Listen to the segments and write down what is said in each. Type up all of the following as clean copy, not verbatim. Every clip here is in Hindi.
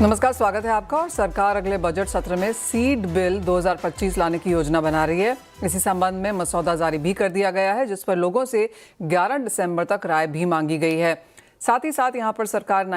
नमस्कार, स्वागत है आपका। और सरकार अगले बजट सत्र में सीड बिल 2025 लाने की योजना बना रही है। इसी संबंध में मसौदा जारी भी कर दिया गया है, जिस पर लोगों से 11 दिसंबर तक राय भी मांगी गई है। साथ ही साथ यहाँ पर सरकार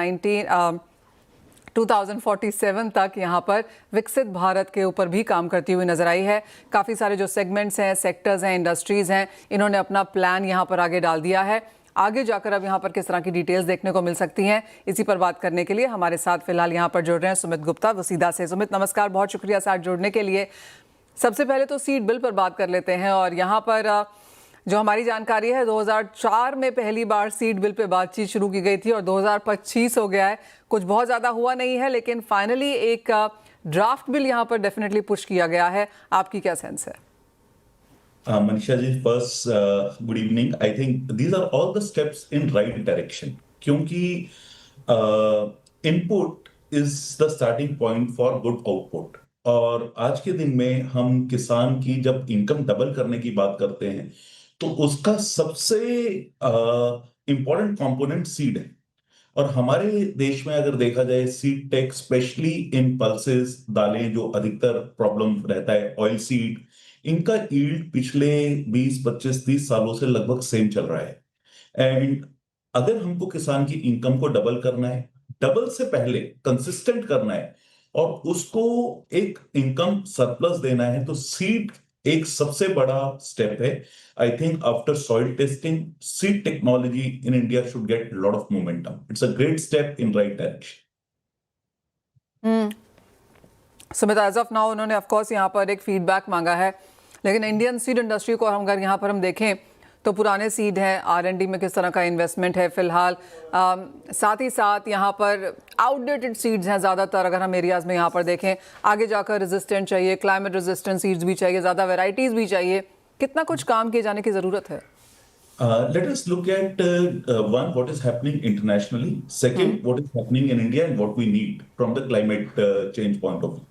2047 तक यहाँ पर विकसित भारत के ऊपर भी काम करती हुई नजर आई है। काफ़ी सारे जो सेगमेंट्स हैं, सेक्टर्स हैं, इंडस्ट्रीज़ हैं, इन्होंने अपना प्लान यहाँ पर आगे डाल दिया है। आगे जाकर अब यहाँ पर किस तरह की डिटेल्स देखने को मिल सकती हैं, इसी पर बात करने के लिए हमारे साथ फिलहाल यहाँ पर जुड़ रहे हैं सुमित गुप्ता वसीदा से। सुमित, नमस्कार, बहुत शुक्रिया साथ जुड़ने के लिए। सबसे पहले तो सीड बिल पर बात कर लेते हैं। और यहाँ पर जो हमारी जानकारी है, 2004 में पहली बार सीड बिल पे बातचीत शुरू की गई थी और 2025 हो गया है। कुछ बहुत ज़्यादा हुआ नहीं है, लेकिन फाइनली एक ड्राफ्ट बिल यहाँ पर डेफिनेटली पुश किया गया है। आपकी क्या सेंस है? Manisha ji, first, good evening. I think these are all the steps in right direction. क्योंकि input is the starting point for good output. और आज के दिन में हम किसान की जब इनकम डबल करने की बात करते हैं, तो उसका सबसे इम्पोर्टेंट कंपोनेंट सीड है। और हमारे देश में अगर देखा जाए, seed tech specially in pulses, दालें जो अधिकतर प्रॉब्लम रहता है, ऑयल सीड, इनका यील्ड पिछले 20, 25, 30 सालों से लगभग सेम चल रहा है। एंड अगर हमको किसान की इनकम को डबल करना है, डबल से पहले कंसिस्टेंट करना है और उसको एक इनकम सरप्लस देना है, तो सीड एक सबसे बड़ा स्टेप है। I think after soil testing, seed technology in India should get lot of momentum. It's a great step in right direction. Sumit, as of now उन्होंने ऑफ कोर्स यहाँ पर एक फीडबैक मांगा है, लेकिन इंडियन सीड इंडस्ट्री को हम अगर यहाँ पर हम देखें तो पुराने सीड हैं, R&D में किस तरह का इन्वेस्टमेंट है फिलहाल, साथ ही साथ यहाँ पर आउटडेटेड सीड्स हैं ज़्यादातर। अगर हम एरियाज़ में यहाँ पर देखें, आगे जाकर रेजिस्टेंट चाहिए, क्लाइमेट रेजिस्टेंट सीड्स भी चाहिए, ज़्यादा वेराइटीज़ भी चाहिए। कितना कुछ काम किए जाने की ज़रूरत है? Let us look at one, what is happening internationally. Second, what is happening in India and what we need from the climate change point of view.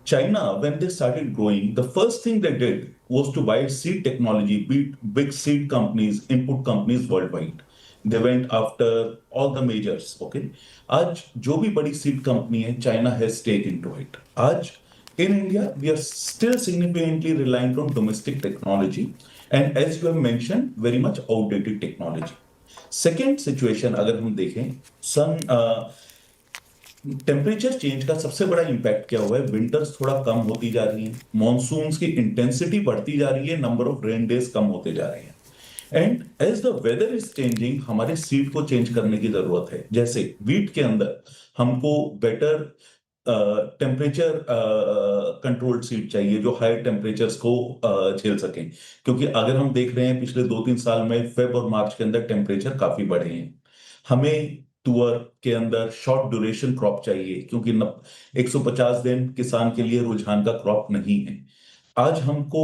China, when they started growing, the first thing they did was to buy seed technology, big seed companies, input companies worldwide. They went after all the majors. Okay. आज जो भी बड़ी seed company है, China has stake into it. आज in India, we are still significantly reliant on domestic technology, and as you have mentioned, very much outdated technology. Second situation, अगर हम देखें, टेम्परेचर चेंज का सबसे बड़ा इंपैक्ट क्या हुआ है? विंटर्स थोड़ा कम होती जा रही हैं, मॉनसून्स की इंटेंसिटी बढ़ती जा रही है, नंबर ऑफ रेन डेज कम होते जा रहे हैं। And as the weather is changing, हमारे सीड को चेंज करने की जरूरत है। जैसे वीट के अंदर हमको बेटर टेम्परेचर कंट्रोल्ड सीड चाहिए, जो हाई टेम्परेचर्स को झेल सकें। क्योंकि अगर हम देख रहे हैं पिछले 2-3 साल में फेब और मार्च के अंदर टेम्परेचर काफी बढ़े हैं। हमें तुअर के अंदर शॉर्ट ड्यूरेशन क्रॉप चाहिए, क्योंकि 150 दिन किसान के लिए रुझान का क्रॉप नहीं है। आज हमको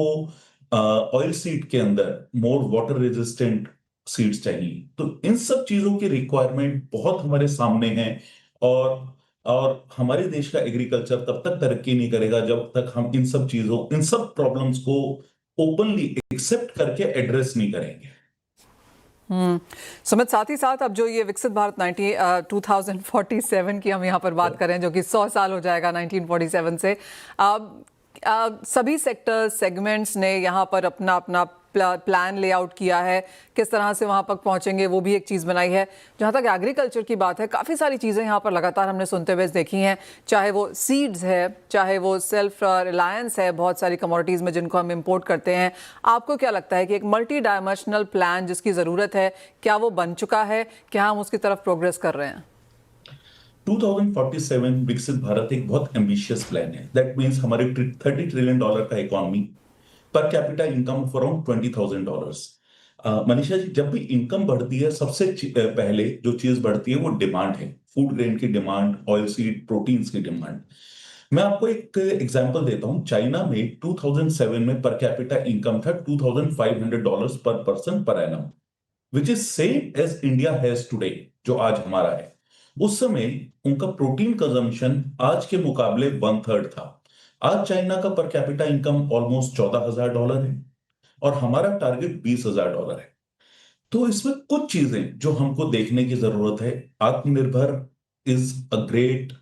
ऑयल सीड के अंदर मोर वाटर रेजिस्टेंट सीड्स चाहिए। तो इन सब चीजों की रिक्वायरमेंट बहुत हमारे सामने है। और हमारे देश का एग्रीकल्चर तब तक तरक्की नहीं करेगा जब तक हम इन सब प्रॉब्लम्स को ओपनली एक्सेप्ट करके एड्रेस नहीं करेंगे। सुमित, साथ ही साथ अब जो ये विकसित भारत 2047 की हम यहाँ पर बात करें, जो कि 100 साल हो जाएगा 1947 से, सभी सेक्टर सेगमेंट्स ने यहाँ पर अपना अपना प्लान लेआउट किया है। किस तरह से वहाँ पर पहुँचेंगे वो भी एक चीज़ बनाई है। जहाँ तक एग्रीकल्चर की बात है, काफ़ी सारी चीज़ें यहाँ पर लगातार हमने सुनते हुए देखी हैं, चाहे वो सीड्स है, चाहे वो सेल्फ रिलायंस है बहुत सारी कमोडिटीज़ में जिनको हम इंपोर्ट करते हैं। आपको क्या लगता है कि एक मल्टी डायमेंशनल प्लान जिसकी ज़रूरत है, क्या वो बन चुका है? क्या हम उसकी तरफ प्रोग्रेस कर रहे हैं? 2047 विकसित भारत एक बहुत एम्बिशियस प्लान है। दैट मीन्स हमारे $30 ट्रिलियन का economy, per capita income of around $20,000। Manisha ji, जब भी इनकम बढ़ती है, सबसे पहले जो चीज बढ़ती है वो डिमांड है। फूड ग्रेन की डिमांड, ऑयल सीड, प्रोटीन्स की डिमांड। मैं आपको एक एग्जांपल देता हूं। चाइना में 2007 में पर कैपिटा इनकम था $2,500 पर पर्सन पर annum, which is same as India has today, जो आज हमारा है। उस समय उनका प्रोटीन कंजम्पशन आज के मुकाबले 1/3 था। आज चाइना का पर कैपिटा इनकम ऑलमोस्ट $14,000 है और हमारा टारगेट $20,000 है। तो इसमें कुछ चीजें जो हमको देखने की जरूरत है। आत्मनिर्भर इज अ ग्रेट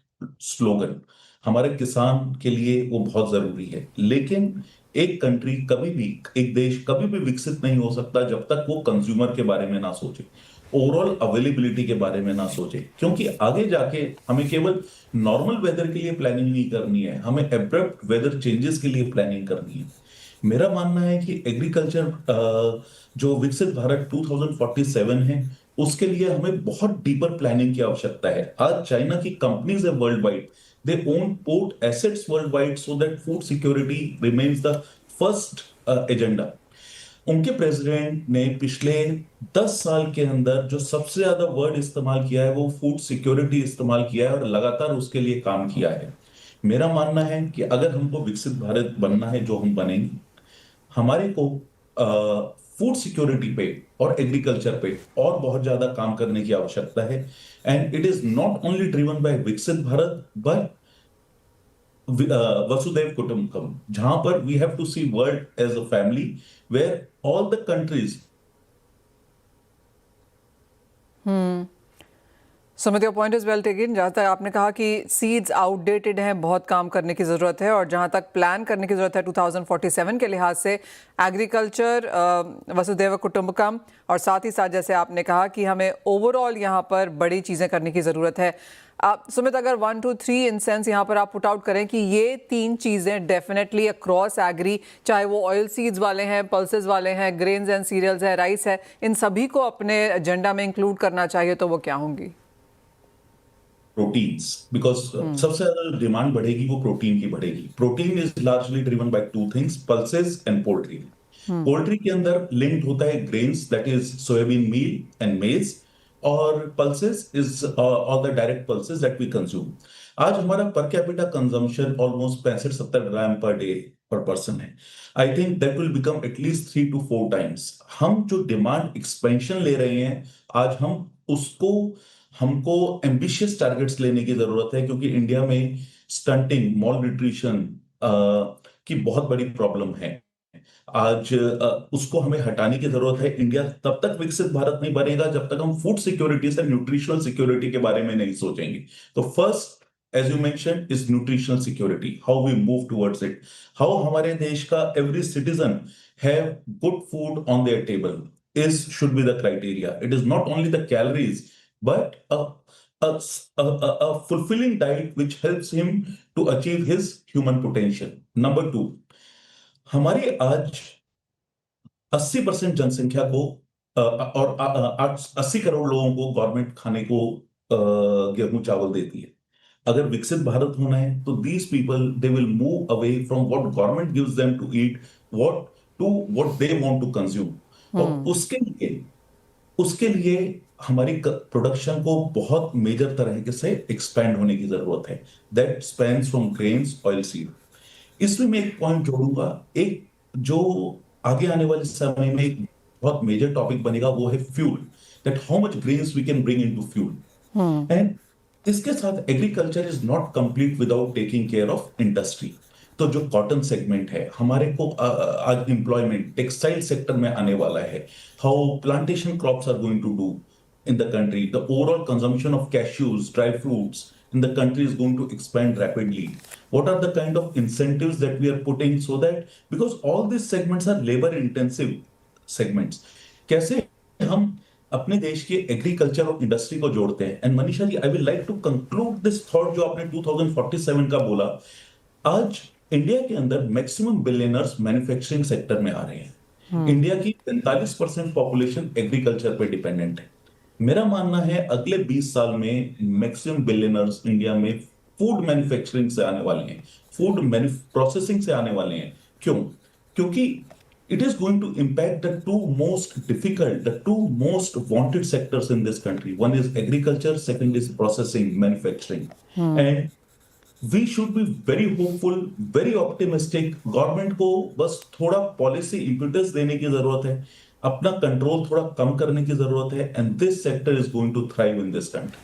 स्लोगन, हमारे किसान के लिए वो बहुत जरूरी है। लेकिन एक कंट्री कभी भी, एक देश कभी भी विकसित नहीं हो सकता जब तक वो कंज्यूमर के बारे में ना सोचे, ओवरऑल अवेलेबिलिटी के बारे में ना सोचे। क्योंकि आगे जाके हमें केवल नॉर्मल वेदर के लिए प्लानिंग नहीं करनी है, हमें एब्रप्ट वेदर चेंजेस के लिए प्लानिंग करनी है। मेरा मानना है कि एग्रीकल्चर जो विकसित भारत 2047 है, उसके लिए हमें बहुत डीपर प्लानिंग की आवश्यकता है। आज चाइना की कंपनीज है world wide, they own port assets world wide so that food security remains the first agenda. उनके प्रेसिडेंट ने पिछले 10 साल के अंदर जो सबसे ज्यादा वर्ड इस्तेमाल किया है वो फूड सिक्योरिटी इस्तेमाल किया है और लगातार उसके लिए काम किया है। मेरा मानना है कि अगर हमको विकसित भारत बनना है, जो हम बनेंगे, हमारे को फूड सिक्योरिटी पे और एग्रीकल्चर पे और बहुत ज्यादा काम करने की आवश्यकता है। And it is not only driven by Viksit Bharat but वसुधैव कुटुंबकम, जहां पर we have to see world as a family where all the countries. Sumit, your point is well taken. जहाँ तक आपने कहा कि सीड्स आउटडेटेड हैं, बहुत काम करने की ज़रूरत है, और जहाँ तक प्लान करने की ज़रूरत है 2047 के लिहाज से, एग्रीकल्चर, वसुधैव कुटुंबकम, और साथ ही साथ जैसे आपने कहा कि हमें ओवरऑल यहाँ पर बड़ी चीज़ें करने की ज़रूरत है। सुमित, अगर 1 2 3 इन सेंस यहाँ पर आप पुट आउट करें कि ये 3 चीज़ें डेफिनेटली अक्रॉस एग्री, चाहे वो ऑयल सीड्स वाले हैं, पल्सेस वाले हैं, ग्रेन्स एंड सीरियल्स है, राइस है, इन सभी को अपने एजेंडा में इंक्लूड करना चाहिए, तो वो क्या होंगी? प्रोटीन्स, बिकॉज सबसे ज्यादा डिमांड बढ़ेगी वो प्रोटीन की बढ़ेगी। Protein is largely driven by two things, pulses and poultry. Poultry के अंदर लिंक्ड होता है grains, that is soybean meal and maize, और pulses is all the direct pulses that we consume. आज हमारा पर कैपिटा कंजम्पशन ऑलमोस्ट 65-70 ग्राम पर डे पर पर्सन है। I think that will become at least 3 to 4 times. हम जो डिमांड एक्सपेंशन ले रहे हैं आज, हमको एम्बिशियस टारगेट्स लेने की जरूरत है, क्योंकि इंडिया में स्टंटिंग, मॉल न्यूट्रिशन की बहुत बड़ी प्रॉब्लम है। आज उसको हमें हटाने की जरूरत है। इंडिया तब तक विकसित भारत नहीं बनेगा जब तक हम फूड सिक्योरिटी से न्यूट्रिशनल सिक्योरिटी के बारे में नहीं सोचेंगे। तो first, as you mention, is nutritional security, how we move towards it, how हमारे देश का every citizen have good food on their table is should be the criteria. It is not only the calories, but a fulfilling diet which helps him to achieve his human potential. Number 2, हमारी आज 80% जनसंख्या को और 80 करोड़ लोगों को गवर्नमेंट खाने को गेहूं चावल देती है। अगर विकसित भारत होना है तो these people they will move away from what government gives them to eat, what they want to consume. और उसके लिए हमारी प्रोडक्शन को बहुत मेजर तरह से एक्सपेंड होने की जरूरत है, that spans from grains, oil seed. इसमें मैं एक पॉइंट जोड़ूंगा, एक जो आगे आने वाले समय में एक बहुत मेजर टॉपिक बनेगा, वो है fuel, that how much grains we can bring into fuel. And इसके साथ agriculture is not complete without taking care of industry. तो जो कॉटन सेगमेंट है हमारे को आज एम्प्लॉयमेंट टेक्सटाइल सेक्टर में आने वाला है, how plantation crops are going to do in the country, the overall consumption of cashews, dry fruits in the country is going to expand rapidly. What are the kind of incentives that we are putting so that, because all these segments are labor intensive segments, कैसे हम अपने देश के एग्रीकल्चर और इंडस्ट्री को जोड़ते हैं। And Manisha ji, I will like to conclude this thought जो आपने 2047 का बोला। आज इंडिया के अंदर मैक्सिमम बिलियनर्स मैन्युफैक्चरिंग सेक्टर में आ रहे हैं। इंडिया की 45% पॉपुलेशन एग्रीकल्चर पे डिपेंडेंट है। मेरा मानना है अगले 20 साल में मैक्सिमम बिलियनर्स इंडिया में फूड मैन्युफैक्चरिंग से आने वाले हैं, फूड प्रोसेसिंग से आने वाले हैं। क्यों? क्योंकि it is going to impact the two most difficult, the two most wanted sectors in this country. One is agriculture, second is processing, manufacturing. And we should be very hopeful, very optimistic. Government को बस थोड़ा पॉलिसी इम्पिटस देने की जरूरत है, अपना कंट्रोल थोड़ा कम करने की जरूरत है, and this sector is going to thrive in this country.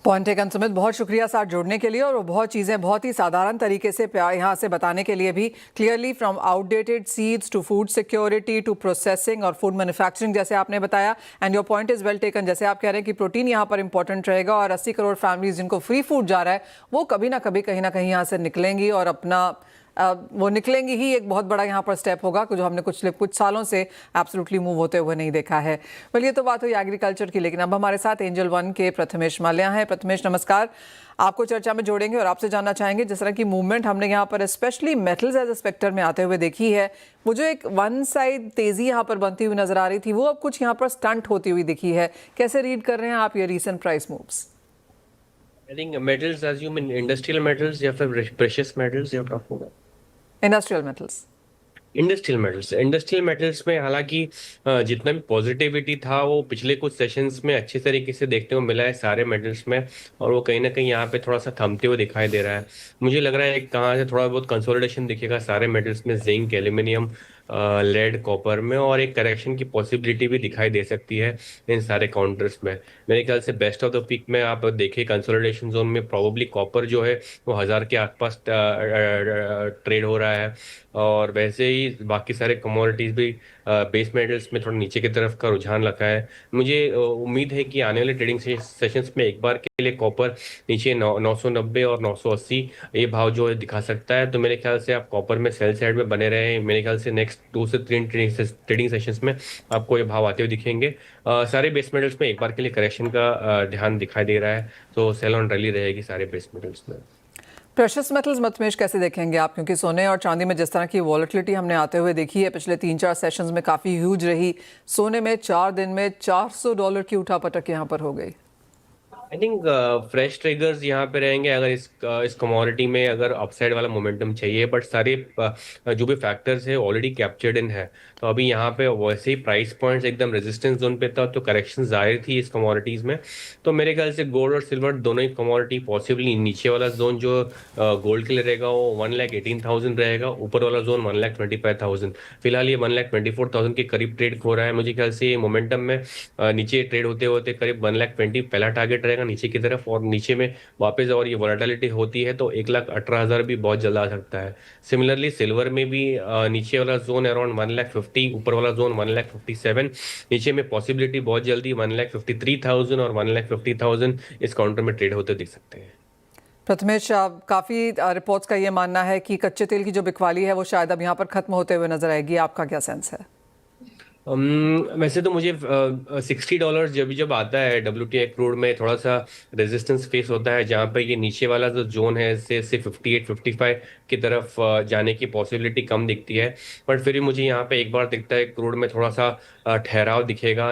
Point taken Sumit, बहुत शुक्रिया साथ जुड़ने के लिए, और वो बहुत चीज़ें बहुत ही साधारण तरीके से यहाँ से बताने के लिए भी। Clearly from outdated seeds to food security to processing और फूड मैन्युफैक्चरिंग, जैसे आपने बताया। And your point is well taken. जैसे आप कह रहे हैं कि प्रोटीन यहाँ पर इंपॉर्टेंट रहेगा, और 80 करोड़ फैमिलीज जिनको फ्री फूड जा रहा है वो कभी ना कभी कहीं ना कहीं यहाँ से निकलेंगी, और अपना वो निकलेंगी ही। एक बहुत बड़ा यहाँ पर स्टेप होगा जो हमने कुछ सालों से एब्सोल्युटली मूव होते हुए नहीं देखा है। वेल, ये तो बात हुई एग्रीकल्चर की, लेकिन अब हमारे साथ एंजल वन के प्रथमेश माल्या हैं। प्रथमेश नमस्कार, आपको चर्चा में जोड़ेंगे और आपसे जानना चाहेंगे जिस तरह की मूवमेंट हमने यहाँ पर specially metals as a sector में आते हुए देखी है, वो जो एक वन साइड तेजी यहाँ पर बनती हुई नजर आ रही थी, वो अब कुछ यहाँ पर स्टंट होती हुई दिखी है। कैसे रीड कर रहे हैं आप ये recent price moves? I think metals, as you mean industrial metals या फिर precious metals you're talking about? Industrial metals. Industrial metals में हालांकि जितना भी पॉजिटिविटी था वो पिछले कुछ सेशंस में अच्छे तरीके से देखने को मिला है सारे मेटल्स में, और वो कहीं ना कहीं यहाँ पे थोड़ा सा थमते हुए दिखाई दे रहा है। मुझे लग रहा है कहाँ से थोड़ा बहुत कंसोलिडेशन दिखेगा सारे मेटल्स में, जिंक, एल्यूमिनियम, लेड, कॉपर में, और एक करेक्शन की पॉसिबिलिटी भी दिखाई दे सकती है इन सारे काउंटर्स में। मेरे ख्याल से बेस्ट ऑफ द पीक में आप देखिए कंसोलिडेशन जोन में प्रॉब्ली कॉपर जो है वो 1000 के आसपास ट्रेड हो रहा है, और वैसे ही बाकी सारे कमोडिटीज भी बेस मेटल्स में थोड़ा नीचे की तरफ का रुझान रखा है। मुझे उम्मीद है कि आने वाले ट्रेडिंग सेशंस में एक बार के लिए कॉपर नीचे 990 और 980 ये भाव जो है दिखा सकता है। तो मेरे ख्याल से आप कॉपर में सेल साइड में बने रहे। मेरे ख्याल से नेक्स्ट 2 से 3 ट्रेडिंग सेशंस में आपको ये भाव आते हुए दिखेंगे। सारे बेस मेटल्स में एक बार के लिए करेक्शन का ध्यान दिखाई दे रहा है, तो सेल ऑन रैली रहेगी सारे बेस मेटल्स में। प्रेशियस मेटल्स मतमेश कैसे देखेंगे आप, क्योंकि सोने और चांदी में जिस तरह की वॉलेटिलिटी हमने आते हुए देखी है पिछले 3-4 सेशंस में काफ़ी ह्यूज रही। सोने में 4 दिन में $400 की उठापटक यहाँ पर हो गई। आई थिंक फ्रेश ट्रिगर्स यहाँ पे रहेंगे अगर इस कमोडिटी में अगर अपसाइड वाला मोमेंटम चाहिए, बट सारे जो भी फैक्टर्स है ऑलरेडी कैप्चर्ड इन है। तो अभी यहाँ पे वैसे ही प्राइस पॉइंट्स एकदम रेजिस्टेंस जोन पे था, तो करेक्शन जाहिर थी इस कमोडिटीज में। तो मेरे ख्याल से गोल्ड और सिल्वर दोनों ही कमोडिटी पॉसिबली नीचे वाला जोन जो गोल्ड के लिए रहेगा वो 1,18,000 रहेगा, ऊपर वाला जोन 1,25,000। फिलहाल ये 1,24,000 के करीब ट्रेड हो रहा है। मुझे ख्याल से मोमेंटम में नीचे ट्रेड होते होते करीब 1,20,000 पहला टारगेट रहेगा नीचे की तरफ, और नीचे में वापस और ये वोलेटिलिटी होती है तो 1,18,000 भी बहुत जल्द आ सकता है। सिमिलरली सिल्वर में भी नीचे वाला जोन अराउंड 1,50,000, ऊपर वाला जोन 1,57,000, नीचे में पॉसिबिलिटी बहुत जल्दी 1,53,000 और 1,50,000 इस काउंटर में ट्रेड होते दिख सकते हैं। प्रथमेश, काफ़ी रिपोर्ट्स का ये मानना है कि कच्चे तेल की जो बिकवाली है वो शायद अब यहाँ पर खत्म होते हुए नजर आएगी। आपका क्या सेंस है? वैसे तो मुझे $60 जब आता है WTI क्रूड में थोड़ा सा रेजिस्टेंस फेस होता है, जहाँ पे ये नीचे वाला जो जोन है इससे 58-55 की तरफ जाने की पॉसिबिलिटी कम दिखती है। बट फिर भी मुझे यहाँ पे एक बार दिखता है क्रूड में थोड़ा सा ठहराव दिखेगा।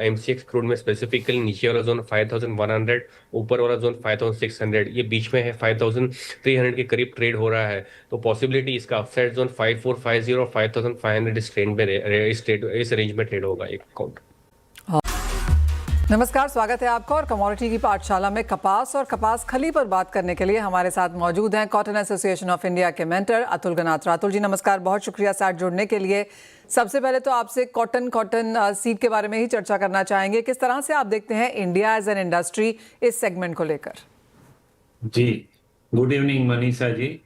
MCX क्रूड में स्पेसिफिकली नीचे वाला जोन 5,100, ऊपर वाला जोन 5,600, ये बीच में है 5,300 के करीब ट्रेड हो रहा है। तो पॉसिबिलिटी इसका अपसाइड जोन 5,450 और 5,500 इस ट्रेंड में इस रेंज में ट्रेड होगा एक काउंट। नमस्कार, स्वागत है आपका। और कमोडिटी की पाठशाला में कपास और कपास खली पर बात करने के लिए हमारे साथ मौजूद हैं कॉटन एसोसिएशन ऑफ इंडिया के मेंटर अतुल गनात्रा। अतुल जी नमस्कार, बहुत शुक्रिया साथ जुड़ने के लिए। सबसे पहले तो आपसे कॉटन सीड के बारे में ही चर्चा करना चाहेंगे। किस तरह से आप देखते हैं इंडिया एज एन इंडस्ट्री इस सेगमेंट को लेकर? जी, गुड इवनिंग मनीषा जी।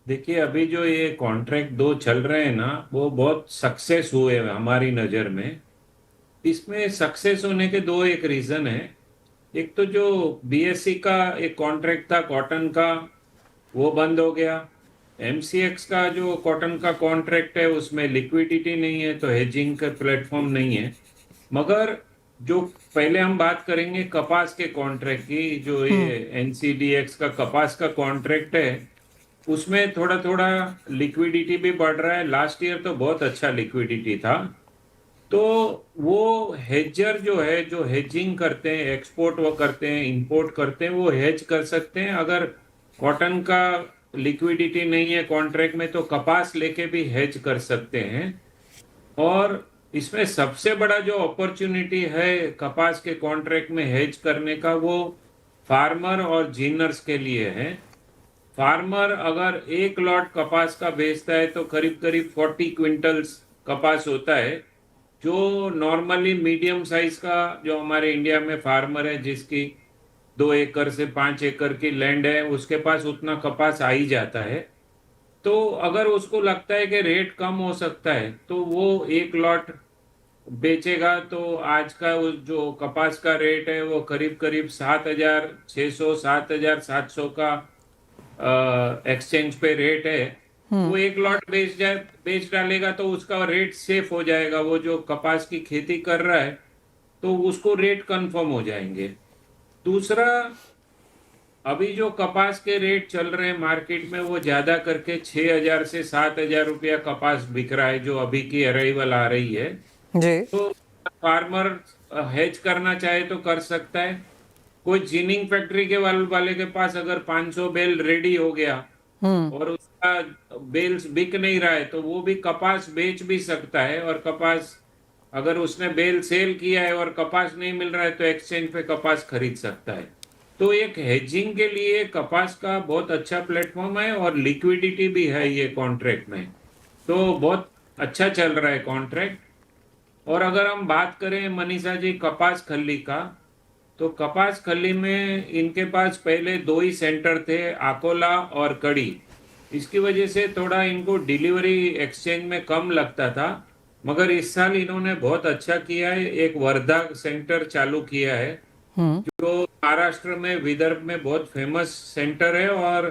देखिए, अभी जो ये कॉन्ट्रैक्ट 2 चल रहे हैं ना, वो बहुत सक्सेस हुए हमारी नज़र में। इसमें सक्सेस होने के 2 एक रीज़न है। एक तो जो BSE का एक कॉन्ट्रैक्ट था कॉटन का, वो बंद हो गया। MCX का जो कॉटन का कॉन्ट्रैक्ट है उसमें लिक्विडिटी नहीं है, तो हेजिंग का प्लेटफॉर्म नहीं है। मगर जो पहले हम बात करेंगे कपास के कॉन्ट्रैक्ट की, जो ये NCDX का कपास का कॉन्ट्रैक्ट है, उसमें थोड़ा थोड़ा लिक्विडिटी भी बढ़ रहा है। लास्ट ईयर तो बहुत अच्छा लिक्विडिटी था। तो वो हेजर जो है, जो हेजिंग करते हैं, एक्सपोर्ट वो करते हैं, इंपोर्ट करते हैं, वो हेज कर सकते हैं। अगर कॉटन का लिक्विडिटी नहीं है कॉन्ट्रैक्ट में तो कपास लेके भी हेज कर सकते हैं। और इसमें सबसे बड़ा जो अपॉर्चुनिटी है कपास के कॉन्ट्रैक्ट में हेज करने का, वो फार्मर और जीनर्स के लिए है। फार्मर अगर 1 लॉट कपास का बेचता है तो करीब करीब 40 क्विंटल्स कपास होता है। जो नॉर्मली मीडियम साइज का जो हमारे इंडिया में फार्मर है, जिसकी 2 एकड़ से 5 एकड़ की लैंड है, उसके पास उतना कपास आ ही जाता है। तो अगर उसको लगता है कि रेट कम हो सकता है तो वो एक लॉट बेचेगा। तो आज का जो कपास का रेट है वो करीब करीब 7,600 7,700 का एक्सचेंज पे रेट है। वो एक लॉट बेच डालेगा तो उसका रेट सेफ हो जाएगा। वो जो कपास की खेती कर रहा है तो उसको रेट कंफर्म हो जाएंगे। दूसरा, अभी जो कपास के रेट चल रहे हैं मार्केट में वो ज्यादा करके 6,000 से 7,000 रुपया कपास बिक रहा है, जो अभी की अराइवल आ रही है। जी। तो फार्मर हेज करना चाहे तो कर सकता है। कोई जीनिंग फैक्ट्री के वाले के पास अगर 500 बेल रेडी हो गया और उसका बेल्स बिक नहीं रहा है तो वो भी कपास बेच भी सकता है। और कपास अगर उसने बेल सेल किया है और कपास नहीं मिल रहा है तो एक्सचेंज पे कपास खरीद सकता है। तो एक हेजिंग के लिए कपास का बहुत अच्छा प्लेटफॉर्म है और लिक्विडिटी भी है ये कॉन्ट्रैक्ट में। तो बहुत अच्छा चल रहा है कॉन्ट्रैक्ट। और अगर हम बात करें मनीषा जी कपास खल्ली का, तो कपास खल्ली में इनके पास पहले 2 ही सेंटर थे, अकोला और कड़ी। इसकी वजह से थोड़ा इनको डिलीवरी एक्सचेंज में कम लगता था, मगर इस साल इन्होंने बहुत अच्छा किया है। एक वर्धा सेंटर चालू किया है जो महाराष्ट्र में विदर्भ में बहुत फेमस सेंटर है और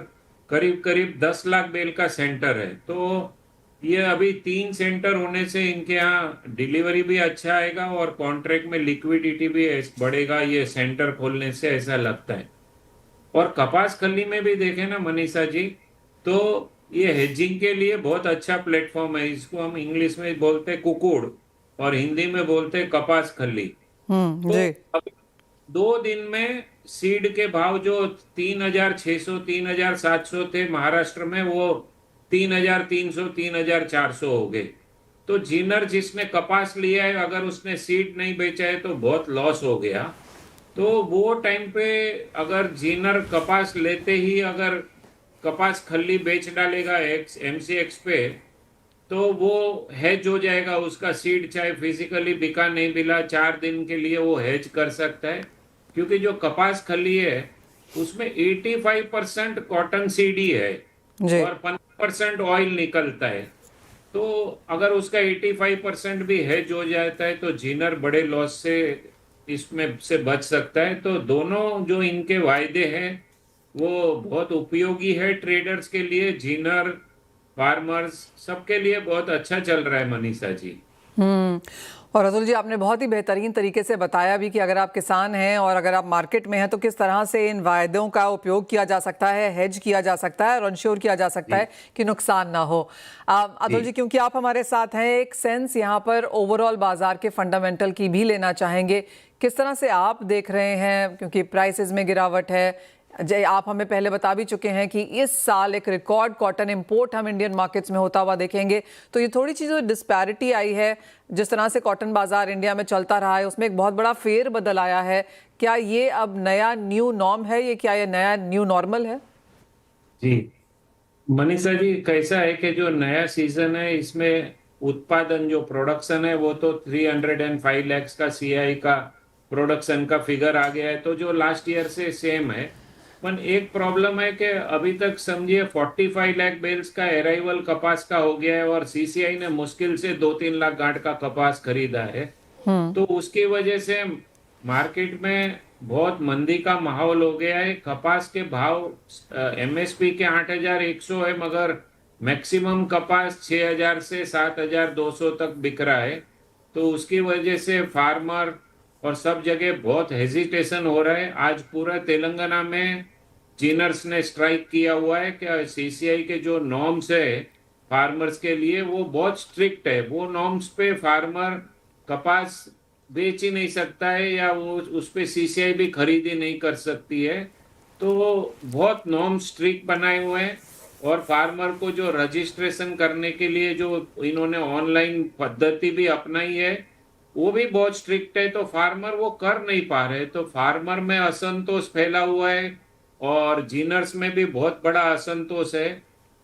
करीब करीब 10 लाख बेल का सेंटर है। तो ये अभी 3 सेंटर होने से इनके यहाँ डिलीवरी भी अच्छा आएगा और कॉन्ट्रैक्ट में लिक्विडिटी भी बढ़ेगा ये सेंटर खोलने से, ऐसा लगता है। और कपास खल्ली में भी देखें ना मनीषा जी, तो ये हेजिंग के लिए बहुत अच्छा प्लेटफॉर्म है। इसको हम इंग्लिश में बोलते हैं कुकुड़ और हिंदी में बोलते हैं कपास खल्ली। तो जी। अभी 2 दिन में सीड के भाव जो 3,600 3,700 थे महाराष्ट्र में, वो 3,300 3,400 हो गए। तो जिनर जिसने कपास लिया है अगर उसने सीड नहीं बेचा है तो बहुत लॉस हो गया। तो वो टाइम पे अगर जिनर कपास लेते ही अगर कपास खल्ली बेच डालेगा MCX पे, तो वो हेज हो जाएगा उसका सीड, चाहे फिजिकली बिका नहीं बिला 4 दिन के लिए वो हेज कर सकता है। क्योंकि जो कपास खल्ली है उसमें 85% कॉटन सीड ही है जी। और 15% ऑयल निकलता है। तो अगर उसका 85% भी हेज हो जाता है तो जिनर बड़े लॉस से इसमें से बच सकता है। तो दोनों जो इनके वायदे हैं वो बहुत उपयोगी है ट्रेडर्स के लिए, जिनर फार्मर्स सबके लिए बहुत अच्छा चल रहा है मनीषा जी। और अतुल जी, आपने बहुत ही बेहतरीन तरीके से बताया भी कि अगर आप किसान हैं और अगर आप मार्केट में हैं तो किस तरह से इन वायदों का उपयोग किया जा सकता है, हेज किया जा सकता है और इंश्योर किया जा सकता है कि नुकसान ना हो। अतुल जी, क्योंकि आप हमारे साथ हैं, एक सेंस यहाँ पर ओवरऑल बाजार के फंडामेंटल की भी लेना चाहेंगे। किस तरह से आप देख रहे हैं, क्योंकि प्राइसेस में गिरावट है, आप हमें पहले बता भी चुके हैं कि इस साल एक रिकॉर्ड कॉटन इंपोर्ट हम इंडियन मार्केट्स में होता हुआ देखेंगे। तो ये थोड़ी चीज़ डिस्पैरिटी आई है, जिस तरह से कॉटन बाजार इंडिया में चलता रहा है उसमें एक बहुत बड़ा फेर बदल आया है। क्या ये अब नया न्यू नॉर्म है, ये क्या ये नया न्यू नॉर्मल है? जी मनीषा जी, कैसा है कि जो नया सीजन है इसमें उत्पादन जो प्रोडक्शन है वो तो 305 lakhs का CI का प्रोडक्शन का फिगर आ गया है, तो जो लास्ट ईयर से सेम है। पर एक प्रॉब्लम है कि अभी तक समझिए 45 लाख बेल्स का अराइवल कपास का हो गया है और CCI ने मुश्किल से 2-3 लाख गांठ का कपास खरीदा है। तो उसकी वजह से मार्केट में बहुत मंदी का माहौल हो गया है। कपास के भाव MSP के 8,100 है, मगर मैक्सिमम कपास 6,000 से 7,200 तक बिक रहा है। तो उसकी वजह से फार्मर और सब जगह बहुत हेजिटेशन हो रहा है। आज पूरा तेलंगाना में जीनर्स ने स्ट्राइक किया हुआ है कि CCI के जो नॉर्म्स है फार्मर्स के लिए वो बहुत स्ट्रिक्ट है। वो नॉर्म्स पे फार्मर कपास बेच ही नहीं सकता है या वो उस पे CCI भी खरीद ही नहीं कर सकती है। तो वो बहुत नॉर्म स्ट्रिक्ट बनाए हुए हैं और फार्मर को जो रजिस्ट्रेशन करने के लिए जो इन्होंने ऑनलाइन पद्धति भी अपनाई है वो भी बहुत स्ट्रिक्ट है। तो फार्मर वो कर नहीं पा रहे, तो फार्मर में असंतोष फैला हुआ है और जीनर्स में भी बहुत बड़ा असंतोष है।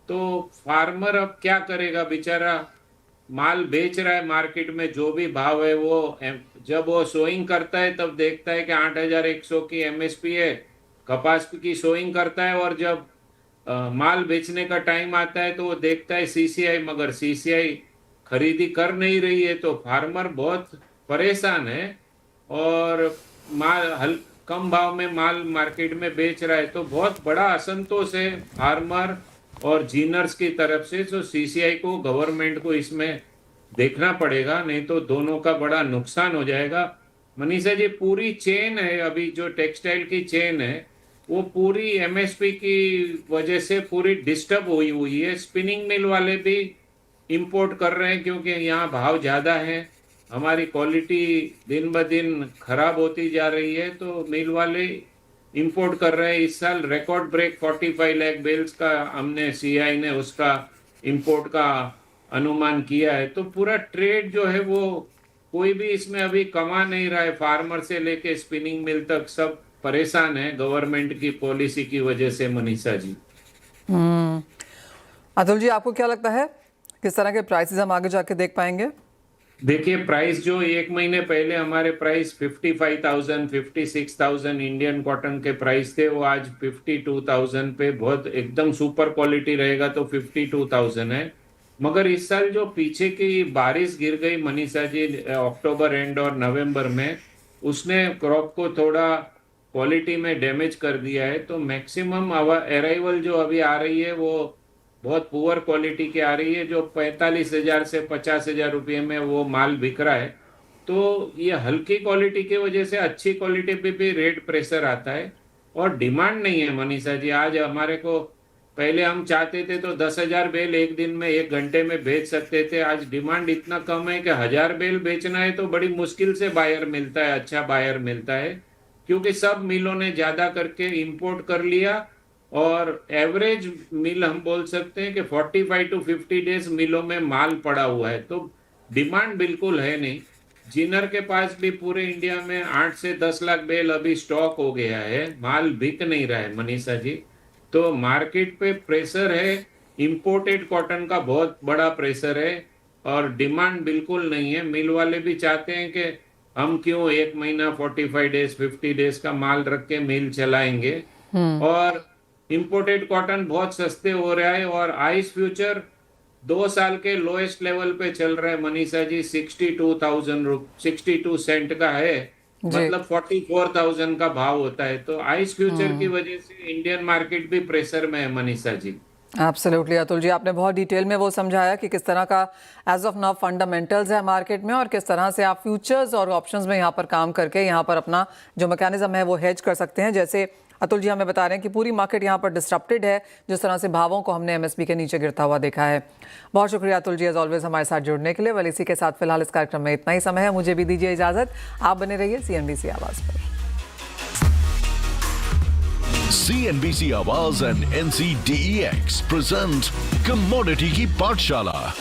तो फार्मर अब क्या करेगा बेचारा, माल बेच रहा है मार्केट में जो भी भाव है वो जब वो सोइंग करता है तब देखता है कि 8,100 की MSP है कपास की सोइंग करता है और जब माल बेचने का टाइम आता है तो वो देखता है सीसीआई, मगर सीसीआई खरीदी कर नहीं रही है, तो फार्मर बहुत परेशान है और माल कम भाव में माल मार्केट में बेच रहा है, तो बहुत बड़ा असंतोष है फार्मर और जीनर्स की तरफ से। तो सीसीआई को, गवर्नमेंट को इसमें देखना पड़ेगा, नहीं तो दोनों का बड़ा नुकसान हो जाएगा। मनीषा जी, पूरी चेन है, अभी जो टेक्सटाइल की चेन है वो पूरी एमएसपी की वजह से पूरी डिस्टर्ब हुई है। स्पिनिंग मिल वाले भी इंपोर्ट कर रहे हैं क्योंकि यहाँ भाव ज़्यादा है, हमारी क्वालिटी दिन ब दिन खराब होती जा रही है, तो मिल वाले इंपोर्ट कर रहे हैं। इस साल रिकॉर्ड ब्रेक 45 लाख बेल्स का हमने सीआई ने उसका इंपोर्ट का अनुमान किया है। तो पूरा ट्रेड जो है वो कोई भी इसमें अभी कमा नहीं रहा है, फार्मर से लेके स्पिनिंग मिल तक सब परेशान है गवर्नमेंट की पॉलिसी की वजह से। मनीषा जी, अतुल जी, आपको क्या लगता है किस तरह के प्राइसेस हम आगे जाके देख पाएंगे? देखिए, प्राइस जो एक महीने पहले हमारे प्राइस 55,000 56,000 इंडियन कॉटन के प्राइस थे, वो आज 52,000 पे, बहुत एकदम सुपर क्वालिटी रहेगा तो 52,000 है। मगर इस साल जो पीछे की बारिश गिर गई मनीषा जी अक्टूबर एंड और नवंबर में, उसने क्रॉप को थोड़ा क्वालिटी में डैमेज कर दिया है। तो मैक्सिमम अराइवल जो अभी आ रही है वो बहुत पुअर क्वालिटी की आ रही है, जो 45,000 से 50,000 रुपये में वो माल बिक रहा है। तो ये हल्की क्वालिटी की वजह से अच्छी क्वालिटी पे भी रेट प्रेशर आता है और डिमांड नहीं है मनीषा जी। आज हमारे को, पहले हम चाहते थे तो 10,000 बेल एक दिन में 1 घंटे में बेच सकते थे, आज डिमांड इतना कम है कि 1000 बेल बेचना है तो बड़ी मुश्किल से बायर मिलता है, अच्छा बायर मिलता है, क्योंकि सब मिलों ने ज्यादा करके इंपोर्ट कर लिया और एवरेज मिल हम बोल सकते हैं कि 45 to 50 डेज मिलों में माल पड़ा हुआ है, तो डिमांड बिल्कुल है नहीं। जिनर के पास भी पूरे इंडिया में 8 से 10 लाख बेल अभी स्टॉक हो गया है, माल बिक नहीं रहा है मनीषा जी। तो मार्केट पे प्रेशर है, इंपोर्टेड कॉटन का बहुत बड़ा प्रेशर है और डिमांड बिल्कुल नहीं है। मिल वाले भी चाहते हैं कि हम क्यों 1 महीना 45 डेज 50 डेज का माल रख के मिल चलाएंगे, और इंपोर्टेड कॉटन बहुत सस्ते हो रहा है और आइस फ्यूचर 2 साल के लोएस्ट लेवल पे चल रहा है मनीषा जी, 62 सेंट का है, मतलब 44,000 का भाव होता है। तो आइस फ्यूचर की वजह से इंडियन मार्केट भी प्रेशर में है मनीषा जी। एब्सोल्युटली अतुल जी, आपने बहुत डिटेल में वो समझाया कि किस तरह का एज ऑफ नाउ फंडामेंटल्स है मार्केट में और किस तरह से आप फ्यूचर्स और ऑप्शंस में यहाँ पर काम करके यहाँ पर अपना जो मैकेनिज्म है वो हेज कर सकते हैं। जैसे अतुल जी हमें बता रहे हैं कि पूरी मार्केट यहाँ पर डिस्टर्प्टेड है, जिस तरह से भावों को हमने एमएसपी के नीचे गिरता हुआ देखा है। बहुत शुक्रिया अतुल जी एज ऑलवेज हमारे साथ जुड़ने के लिए। वेल, इसी के साथ फिलहाल इस कार्यक्रम में इतना ही समय है, मुझे भी दीजिए इजाजत। आप बने रहिए CNBC आवाज पर। CNBC आवाज एंड NCDEX प्रेजेंट कमोडिटी की पाठशाला।